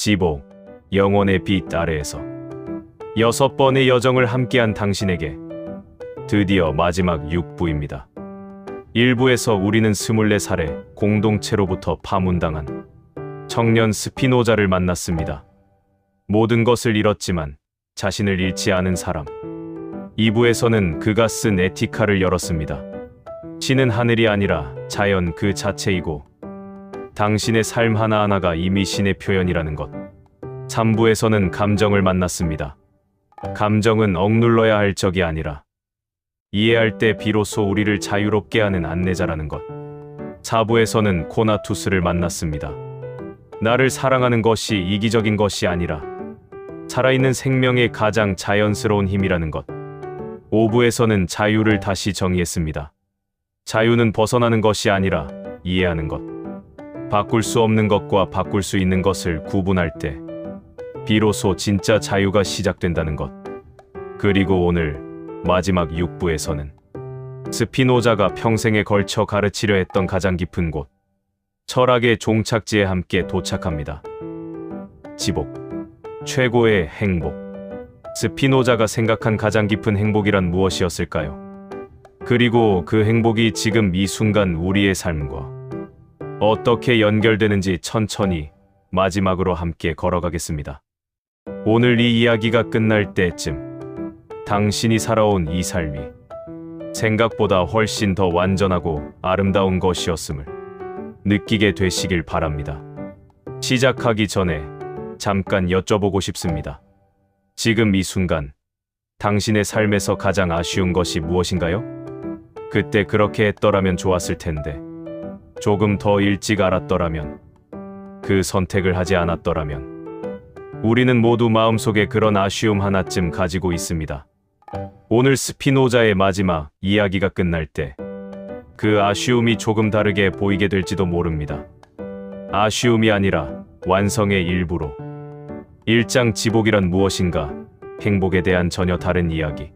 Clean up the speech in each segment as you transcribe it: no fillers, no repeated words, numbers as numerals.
지복, 영원의 빛 아래에서 6번의 여정을 함께한 당신에게 드디어 마지막 6부입니다. 1부에서 우리는 24살의 공동체로부터 파문당한 청년 스피노자를 만났습니다. 모든 것을 잃었지만 자신을 잃지 않은 사람. 2부에서는 그가 쓴 에티카를 열었습니다. 신은 하늘이 아니라 자연 그 자체이고 당신의 삶 하나하나가 이미 신의 표현이라는 것. 3부에서는 감정을 만났습니다. 감정은 억눌러야 할 적이 아니라 이해할 때 비로소 우리를 자유롭게 하는 안내자라는 것. 4부에서는 코나투스를 만났습니다. 나를 사랑하는 것이 이기적인 것이 아니라 살아있는 생명의 가장 자연스러운 힘이라는 것. 5부에서는 자유를 다시 정의했습니다. 자유는 벗어나는 것이 아니라 이해하는 것. 바꿀 수 없는 것과 바꿀 수 있는 것을 구분할 때 비로소 진짜 자유가 시작된다는 것. 그리고 오늘 마지막 6부에서는 스피노자가 평생에 걸쳐 가르치려 했던 가장 깊은 곳, 철학의 종착지에 함께 도착합니다. 지복, 최고의 행복. 스피노자가 생각한 가장 깊은 행복이란 무엇이었을까요? 그리고 그 행복이 지금 이 순간 우리의 삶과 어떻게 연결되는지 천천히 마지막으로 함께 걸어가겠습니다. 오늘 이 이야기가 끝날 때쯤 당신이 살아온 이 삶이 생각보다 훨씬 더 완전하고 아름다운 것이었음을 느끼게 되시길 바랍니다. 시작하기 전에 잠깐 여쭤보고 싶습니다. 지금 이 순간 당신의 삶에서 가장 아쉬운 것이 무엇인가요? 그때 그렇게 했더라면 좋았을 텐데, 조금 더 일찍 알았더라면, 그 선택을 하지 않았더라면. 우리는 모두 마음속에 그런 아쉬움 하나쯤 가지고 있습니다. 오늘 스피노자의 마지막 이야기가 끝날 때 그 아쉬움이 조금 다르게 보이게 될지도 모릅니다. 아쉬움이 아니라 완성의 일부로. 1장 지복이란 무엇인가? 행복에 대한 전혀 다른 이야기.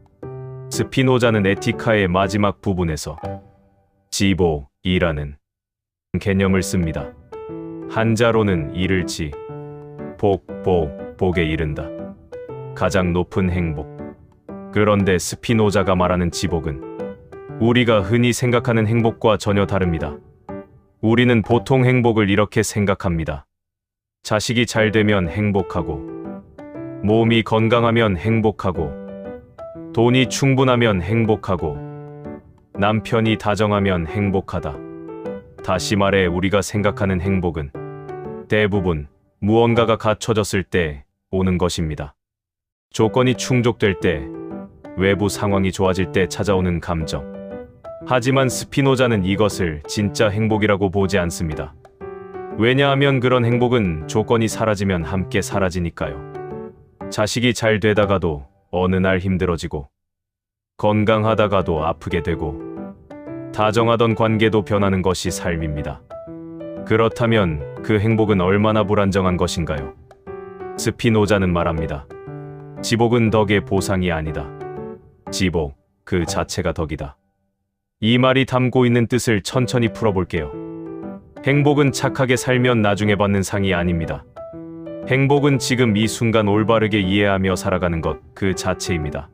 스피노자는 에티카의 마지막 부분에서 지복이라는 개념을 씁니다. 한자로는 이를지, 복에 이른다. 가장 높은 행복. 그런데 스피노자가 말하는 지복은 우리가 흔히 생각하는 행복과 전혀 다릅니다. 우리는 보통 행복을 이렇게 생각합니다. 자식이 잘 되면 행복하고, 몸이 건강하면 행복하고, 돈이 충분하면 행복하고, 남편이 다정하면 행복하다. 다시 말해 우리가 생각하는 행복은 대부분 무언가가 갖춰졌을 때 오는 것입니다. 조건이 충족될 때, 외부 상황이 좋아질 때 찾아오는 감정. 하지만 스피노자는 이것을 진짜 행복이라고 보지 않습니다. 왜냐하면 그런 행복은 조건이 사라지면 함께 사라지니까요. 자식이 잘 되다가도 어느 날 힘들어지고, 건강하다가도 아프게 되고, 다정하던 관계도 변하는 것이 삶입니다. 그렇다면 그 행복은 얼마나 불안정한 것인가요? 스피노자는 말합니다. 지복은 덕의 보상이 아니다. 지복, 그 자체가 덕이다. 이 말이 담고 있는 뜻을 천천히 풀어볼게요. 행복은 착하게 살면 나중에 받는 상이 아닙니다. 행복은 지금 이 순간 올바르게 이해하며 살아가는 것 그 자체입니다.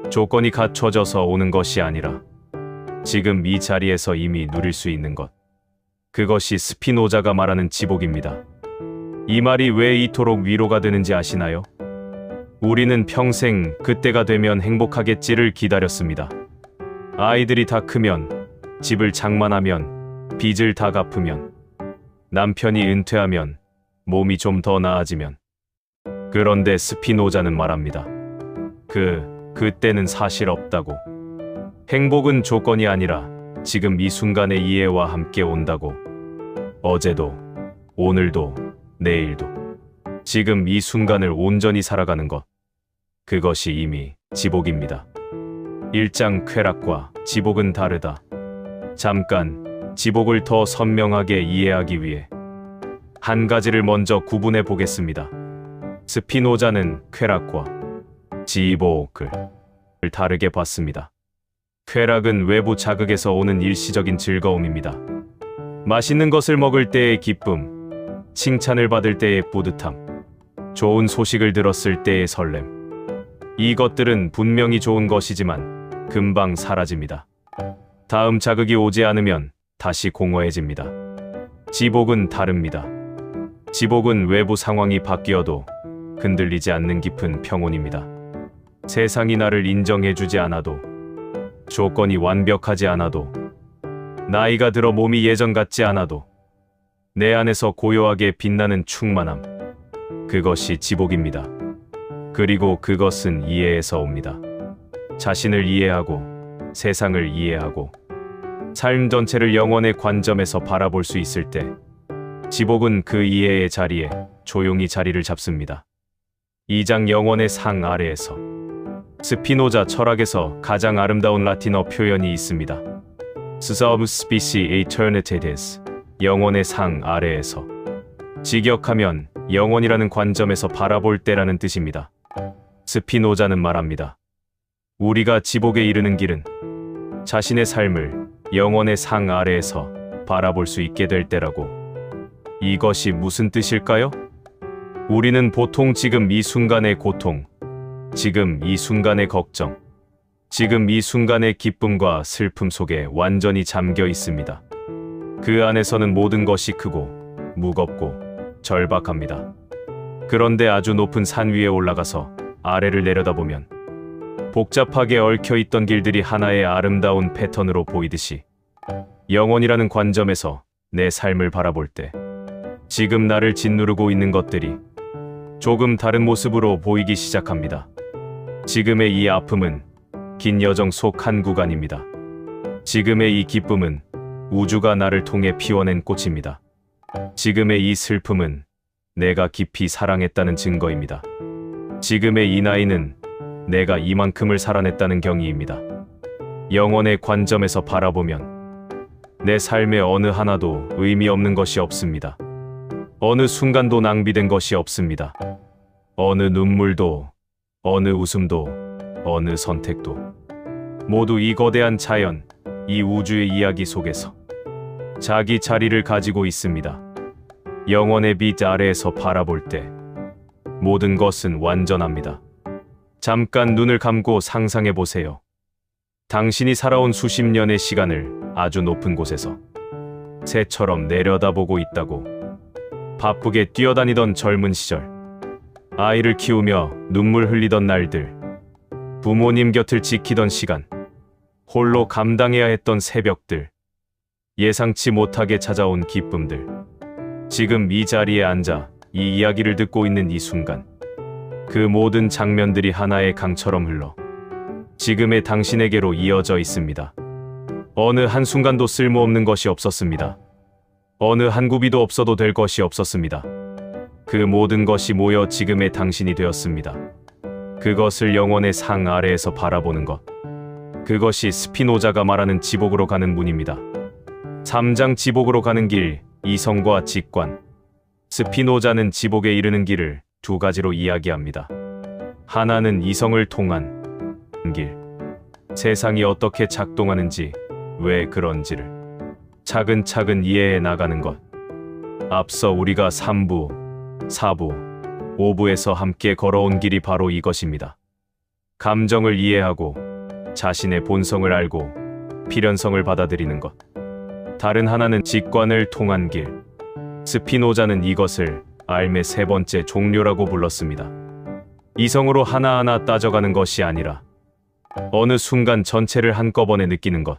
조건이 갖춰져서 오는 것이 아니라 지금 이 자리에서 이미 누릴 수 있는 것. 그것이 스피노자가 말하는 지복입니다. 이 말이 왜 이토록 위로가 되는지 아시나요? 우리는 평생 그때가 되면 행복하겠지를 기다렸습니다. 아이들이 다 크면, 집을 장만하면, 빚을 다 갚으면, 남편이 은퇴하면, 몸이 좀 더 나아지면. 그런데 스피노자는 말합니다. 그때는 사실 없다고. 행복은 조건이 아니라 지금 이 순간의 이해와 함께 온다고. 어제도, 오늘도, 내일도. 지금 이 순간을 온전히 살아가는 것. 그것이 이미 지복입니다. 1장 쾌락과 지복은 다르다. 잠깐 지복을 더 선명하게 이해하기 위해 한 가지를 먼저 구분해 보겠습니다. 스피노자는 쾌락과 지복을 다르게 봤습니다. 쾌락은 외부 자극에서 오는 일시적인 즐거움입니다. 맛있는 것을 먹을 때의 기쁨, 칭찬을 받을 때의 뿌듯함, 좋은 소식을 들었을 때의 설렘. 이것들은 분명히 좋은 것이지만 금방 사라집니다. 다음 자극이 오지 않으면 다시 공허해집니다. 지복은 다릅니다. 지복은 외부 상황이 바뀌어도 흔들리지 않는 깊은 평온입니다. 세상이 나를 인정해주지 않아도, 조건이 완벽하지 않아도, 나이가 들어 몸이 예전 같지 않아도 내 안에서 고요하게 빛나는 충만함, 그것이 지복입니다. 그리고 그것은 이해에서 옵니다. 자신을 이해하고 세상을 이해하고 삶 전체를 영혼의 관점에서 바라볼 수 있을 때 지복은 그 이해의 자리에 조용히 자리를 잡습니다. 2장 영혼의 상 아래에서. 스피노자 철학에서 가장 아름다운 라틴어 표현이 있습니다. Sub specie aeternitas, 영혼의 상 아래에서. 직역하면 영혼이라는 관점에서 바라볼 때라는 뜻입니다. 스피노자는 말합니다. 우리가 지복에 이르는 길은 자신의 삶을 영혼의 상 아래에서 바라볼 수 있게 될 때라고. 이것이 무슨 뜻일까요? 우리는 보통 지금 이 순간의 고통, 지금 이 순간의 걱정, 지금 이 순간의 기쁨과 슬픔 속에 완전히 잠겨 있습니다. 그 안에서는 모든 것이 크고 무겁고 절박합니다. 그런데 아주 높은 산 위에 올라가서 아래를 내려다보면 복잡하게 얽혀있던 길들이 하나의 아름다운 패턴으로 보이듯이 영혼이라는 관점에서 내 삶을 바라볼 때 지금 나를 짓누르고 있는 것들이 조금 다른 모습으로 보이기 시작합니다. 지금의 이 아픔은 긴 여정 속 한 구간입니다. 지금의 이 기쁨은 우주가 나를 통해 피워낸 꽃입니다. 지금의 이 슬픔은 내가 깊이 사랑했다는 증거입니다. 지금의 이 나이는 내가 이만큼을 살아냈다는 경의입니다. 영혼의 관점에서 바라보면 내 삶의 어느 하나도 의미 없는 것이 없습니다. 어느 순간도 낭비된 것이 없습니다. 어느 눈물도, 어느 웃음도, 어느 선택도 모두 이 거대한 자연, 이 우주의 이야기 속에서 자기 자리를 가지고 있습니다. 영혼의 빛 아래에서 바라볼 때 모든 것은 완전합니다. 잠깐 눈을 감고 상상해 보세요. 당신이 살아온 수십 년의 시간을 아주 높은 곳에서 새처럼 내려다보고 있다고. 바쁘게 뛰어다니던 젊은 시절, 아이를 키우며 눈물 흘리던 날들, 부모님 곁을 지키던 시간, 홀로 감당해야 했던 새벽들, 예상치 못하게 찾아온 기쁨들. 지금 이 자리에 앉아 이 이야기를 듣고 있는 이 순간, 그 모든 장면들이 하나의 강처럼 흘러 지금의 당신에게로 이어져 있습니다. 어느 한순간도 쓸모없는 것이 없었습니다. 어느 한 구비도 없어도 될 것이 없었습니다. 그 모든 것이 모여 지금의 당신이 되었습니다. 그것을 영혼의 상 아래에서 바라보는 것. 그것이 스피노자가 말하는 지복으로 가는 문입니다. 3장 지복으로 가는 길, 이성과 직관. 스피노자는 지복에 이르는 길을 두 가지로 이야기합니다. 하나는 이성을 통한 길. 세상이 어떻게 작동하는지, 왜 그런지를 차근차근 이해해 나가는 것. 앞서 우리가 3부, 4부, 5부에서 함께 걸어온 길이 바로 이것입니다. 감정을 이해하고 자신의 본성을 알고 필연성을 받아들이는 것. 다른 하나는 직관을 통한 길. 스피노자는 이것을 삶의 세 번째 종료라고 불렀습니다. 이성으로 하나하나 따져가는 것이 아니라 어느 순간 전체를 한꺼번에 느끼는 것.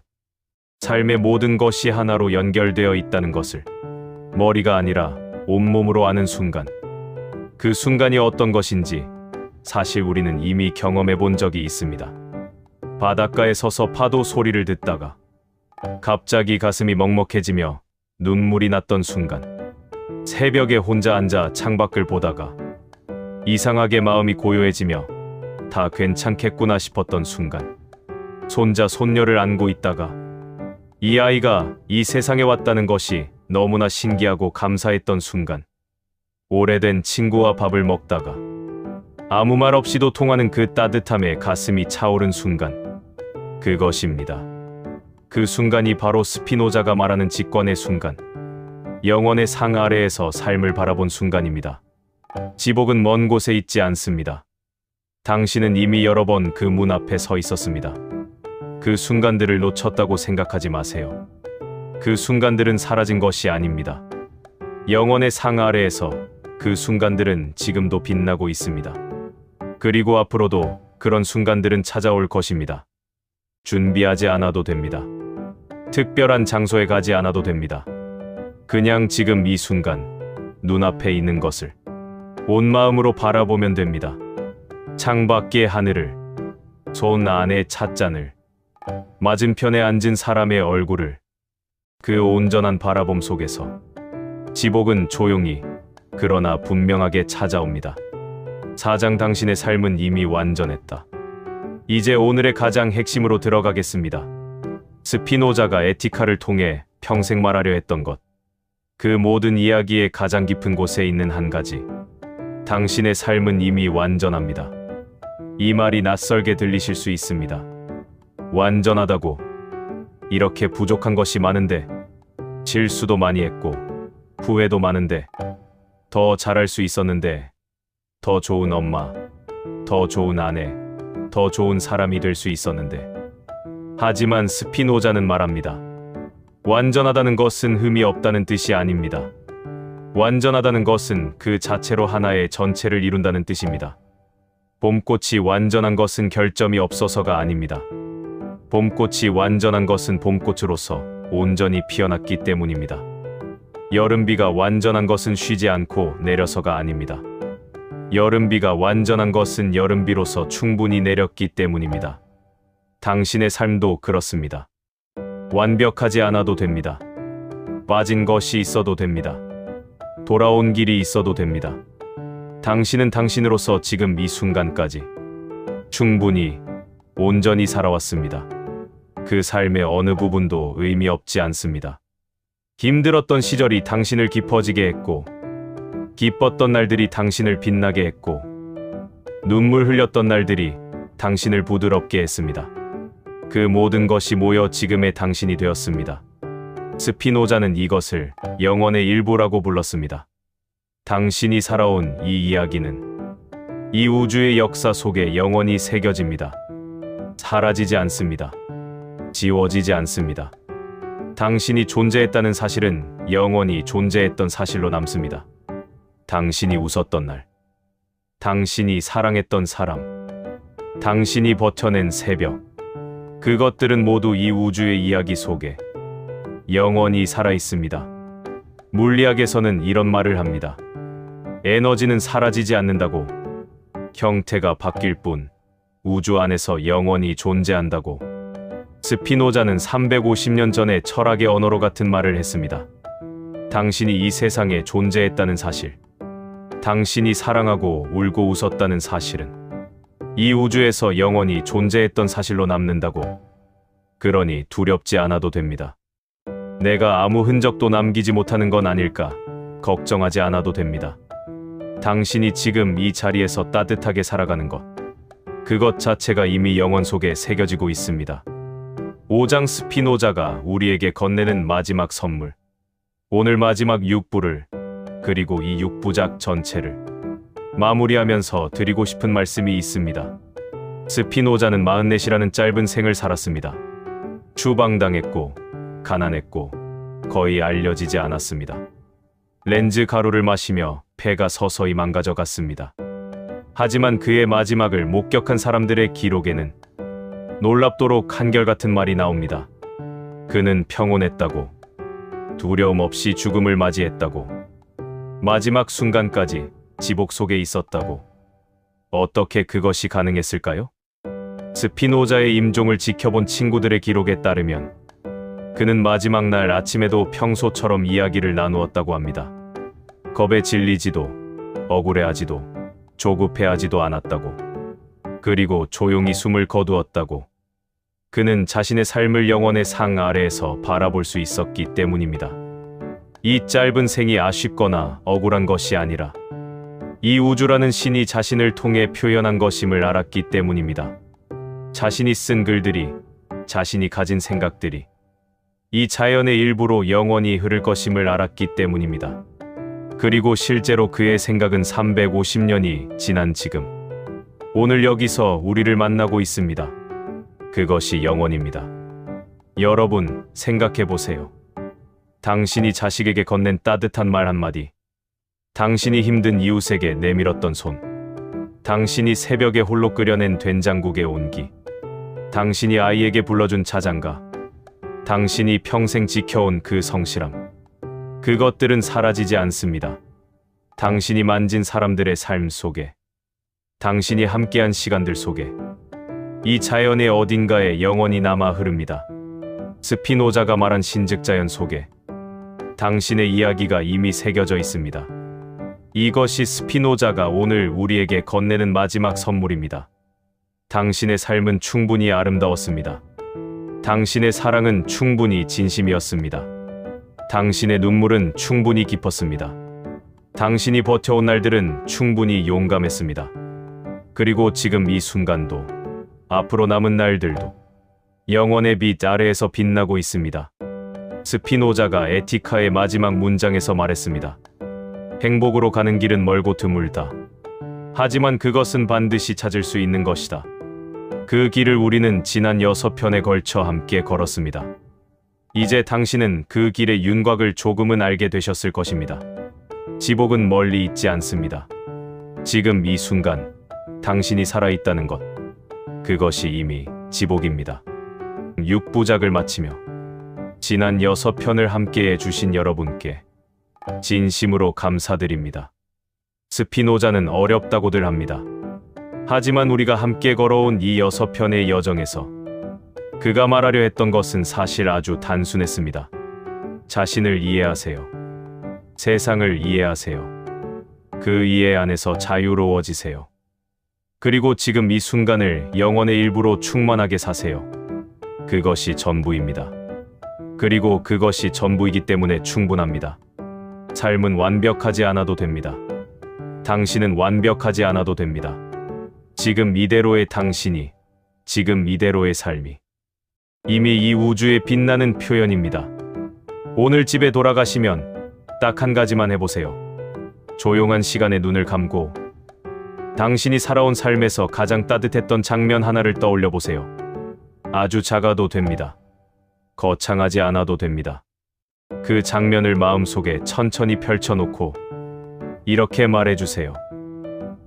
삶의 모든 것이 하나로 연결되어 있다는 것을 머리가 아니라 온몸으로 아는 순간. 그 순간이 어떤 것인지 사실 우리는 이미 경험해 본 적이 있습니다. 바닷가에 서서 파도 소리를 듣다가 갑자기 가슴이 먹먹해지며 눈물이 났던 순간. 새벽에 혼자 앉아 창밖을 보다가 이상하게 마음이 고요해지며 다 괜찮겠구나 싶었던 순간. 손자 손녀를 안고 있다가 이 아이가 이 세상에 왔다는 것이 너무나 신기하고 감사했던 순간. 오래된 친구와 밥을 먹다가 아무 말 없이도 통하는 그 따뜻함에 가슴이 차오른 순간. 그것입니다. 그 순간이 바로 스피노자가 말하는 직관의 순간. 영혼의 상 아래에서 삶을 바라본 순간입니다. 지복은 먼 곳에 있지 않습니다. 당신은 이미 여러 번 그 문 앞에 서 있었습니다. 그 순간들을 놓쳤다고 생각하지 마세요. 그 순간들은 사라진 것이 아닙니다. 영원의 상 아래에서 그 순간들은 지금도 빛나고 있습니다. 그리고 앞으로도 그런 순간들은 찾아올 것입니다. 준비하지 않아도 됩니다. 특별한 장소에 가지 않아도 됩니다. 그냥 지금 이 순간 눈앞에 있는 것을 온 마음으로 바라보면 됩니다. 창밖의 하늘을, 손 안의 찻잔을, 맞은편에 앉은 사람의 얼굴을, 그 온전한 바라봄 속에서 지복은 조용히 그러나 분명하게 찾아옵니다. 사장, 당신의 삶은 이미 완전했다. 이제 오늘의 가장 핵심으로 들어가겠습니다. 스피노자가 에티카를 통해 평생 말하려 했던 것. 그 모든 이야기의 가장 깊은 곳에 있는 한 가지. 당신의 삶은 이미 완전합니다. 이 말이 낯설게 들리실 수 있습니다. 완전하다고. 이렇게 부족한 것이 많은데, 실수도 많이 했고, 후회도 많은데, 더 잘할 수 있었는데, 더 좋은 엄마, 더 좋은 아내, 더 좋은 사람이 될 수 있었는데. 하지만 스피노자는 말합니다. 완전하다는 것은 흠이 없다는 뜻이 아닙니다. 완전하다는 것은 그 자체로 하나의 전체를 이룬다는 뜻입니다. 봄꽃이 완전한 것은 결점이 없어서가 아닙니다. 봄꽃이 완전한 것은 봄꽃으로서 온전히 피어났기 때문입니다. 여름비가 완전한 것은 쉬지 않고 내려서가 아닙니다. 여름비가 완전한 것은 여름비로서 충분히 내렸기 때문입니다. 당신의 삶도 그렇습니다. 완벽하지 않아도 됩니다. 빠진 것이 있어도 됩니다. 돌아온 길이 있어도 됩니다. 당신은 당신으로서 지금 이 순간까지 충분히 온전히 살아왔습니다. 그 삶의 어느 부분도 의미 없지 않습니다. 힘들었던 시절이 당신을 깊어지게 했고, 기뻤던 날들이 당신을 빛나게 했고, 눈물 흘렸던 날들이 당신을 부드럽게 했습니다. 그 모든 것이 모여 지금의 당신이 되었습니다. 스피노자는 이것을 영원의 일부라고 불렀습니다. 당신이 살아온 이 이야기는 이 우주의 역사 속에 영원히 새겨집니다. 사라지지 않습니다. 지워지지 않습니다. 당신이 존재했다는 사실은 영원히 존재했던 사실로 남습니다. 당신이 웃었던 날, 당신이 사랑했던 사람, 당신이 버텨낸 새벽, 그것들은 모두 이 우주의 이야기 속에 영원히 살아있습니다. 물리학에서는 이런 말을 합니다. 에너지는 사라지지 않는다고. 형태가 바뀔 뿐 우주 안에서 영원히 존재한다고. 스피노자는 350년 전에 철학의 언어로 같은 말을 했습니다. 당신이 이 세상에 존재했다는 사실, 당신이 사랑하고 울고 웃었다는 사실은 이 우주에서 영원히 존재했던 사실로 남는다고. 그러니 두렵지 않아도 됩니다. 내가 아무 흔적도 남기지 못하는 건 아닐까 걱정하지 않아도 됩니다. 당신이 지금 이 자리에서 따뜻하게 살아가는 것, 그것 자체가 이미 영원 속에 새겨지고 있습니다. 5장 스피노자가 우리에게 건네는 마지막 선물. 오늘 마지막 6부를, 그리고 이 6부작 전체를 마무리하면서 드리고 싶은 말씀이 있습니다. 스피노자는 44이라는 짧은 생을 살았습니다. 추방당했고 가난했고 거의 알려지지 않았습니다. 렌즈 가루를 마시며 폐가 서서히 망가져 갔습니다. 하지만 그의 마지막을 목격한 사람들의 기록에는 놀랍도록 한결같은 말이 나옵니다. 그는 평온했다고, 두려움 없이 죽음을 맞이했다고, 마지막 순간까지 지복 속에 있었다고. 어떻게 그것이 가능했을까요? 스피노자의 임종을 지켜본 친구들의 기록에 따르면 그는 마지막 날 아침에도 평소처럼 이야기를 나누었다고 합니다. 겁에 질리지도, 억울해하지도, 조급해하지도 않았다고. 그리고 조용히 숨을 거두었다고. 그는 자신의 삶을 영원의 상 아래에서 바라볼 수 있었기 때문입니다. 이 짧은 생이 아쉽거나 억울한 것이 아니라 이 우주라는 신이 자신을 통해 표현한 것임을 알았기 때문입니다. 자신이 쓴 글들이, 자신이 가진 생각들이 이 자연의 일부로 영원히 흐를 것임을 알았기 때문입니다. 그리고 실제로 그의 생각은 350년이 지난 지금, 오늘 여기서 우리를 만나고 있습니다. 그것이 영원입니다. 여러분, 생각해 보세요. 당신이 자식에게 건넨 따뜻한 말 한마디, 당신이 힘든 이웃에게 내밀었던 손, 당신이 새벽에 홀로 끓여낸 된장국의 온기, 당신이 아이에게 불러준 자장가, 당신이 평생 지켜온 그 성실함, 그것들은 사라지지 않습니다. 당신이 만진 사람들의 삶 속에, 당신이 함께한 시간들 속에, 이 자연의 어딘가에 영원히 남아 흐릅니다. 스피노자가 말한 신즉자연 속에 당신의 이야기가 이미 새겨져 있습니다. 이것이 스피노자가 오늘 우리에게 건네는 마지막 선물입니다. 당신의 삶은 충분히 아름다웠습니다. 당신의 사랑은 충분히 진심이었습니다. 당신의 눈물은 충분히 깊었습니다. 당신이 버텨온 날들은 충분히 용감했습니다. 그리고 지금 이 순간도, 앞으로 남은 날들도 영원의 빛 아래에서 빛나고 있습니다. 스피노자가 에티카의 마지막 문장에서 말했습니다. 행복으로 가는 길은 멀고 드물다. 하지만 그것은 반드시 찾을 수 있는 것이다. 그 길을 우리는 지난 6편에 걸쳐 함께 걸었습니다. 이제 당신은 그 길의 윤곽을 조금은 알게 되셨을 것입니다. 지복은 멀리 있지 않습니다. 지금 이 순간 당신이 살아있다는 것, 그것이 이미 지복입니다. 6부작을 마치며 지난 6편을 함께해 주신 여러분께 진심으로 감사드립니다. 스피노자는 어렵다고들 합니다. 하지만 우리가 함께 걸어온 이 6편의 여정에서 그가 말하려 했던 것은 사실 아주 단순했습니다. 자신을 이해하세요. 세상을 이해하세요. 그 이해 안에서 자유로워지세요. 그리고 지금 이 순간을 영혼의 일부로 충만하게 사세요. 그것이 전부입니다. 그리고 그것이 전부이기 때문에 충분합니다. 삶은 완벽하지 않아도 됩니다. 당신은 완벽하지 않아도 됩니다. 지금 이대로의 당신이, 지금 이대로의 삶이 이미 이 우주의 빛나는 표현입니다. 오늘 집에 돌아가시면 딱 한 가지만 해보세요. 조용한 시간에 눈을 감고 당신이 살아온 삶에서 가장 따뜻했던 장면 하나를 떠올려 보세요. 아주 작아도 됩니다. 거창하지 않아도 됩니다. 그 장면을 마음속에 천천히 펼쳐놓고 이렇게 말해주세요.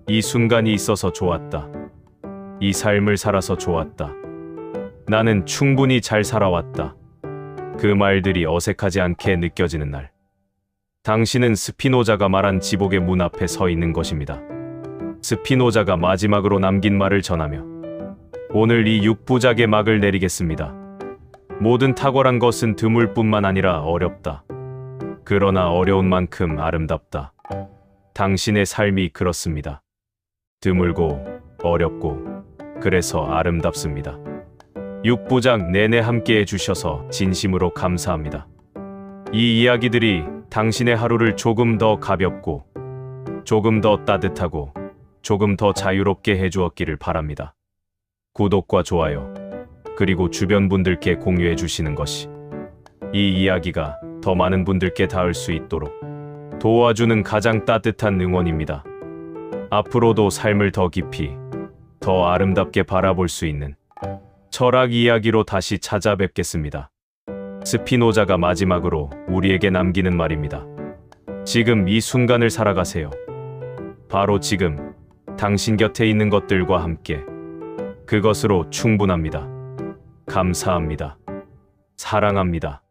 이 순간이 있어서 좋았다. 이 삶을 살아서 좋았다. 나는 충분히 잘 살아왔다. 그 말들이 어색하지 않게 느껴지는 날, 당신은 스피노자가 말한 지복의 문 앞에 서 있는 것입니다. 스피노자가 마지막으로 남긴 말을 전하며 오늘 이 6부작의 막을 내리겠습니다. 모든 탁월한 것은 드물 뿐만 아니라 어렵다. 그러나 어려운 만큼 아름답다. 당신의 삶이 그렇습니다. 드물고 어렵고 그래서 아름답습니다. 6부작 내내 함께 해주셔서 진심으로 감사합니다. 이 이야기들이 당신의 하루를 조금 더 가볍고 조금 더 따뜻하고 조금 더 자유롭게 해주었기를 바랍니다. 구독과 좋아요, 그리고 주변 분들께 공유해 주시는 것이 이 이야기가 더 많은 분들께 닿을 수 있도록 도와주는 가장 따뜻한 응원입니다. 앞으로도 삶을 더 깊이, 더 아름답게 바라볼 수 있는 철학 이야기로 다시 찾아뵙겠습니다. 스피노자가 마지막으로 우리에게 남기는 말입니다. 지금 이 순간을 살아가세요. 바로 지금 당신 곁에 있는 것들과 함께 그것으로 충분합니다. 감사합니다. 사랑합니다.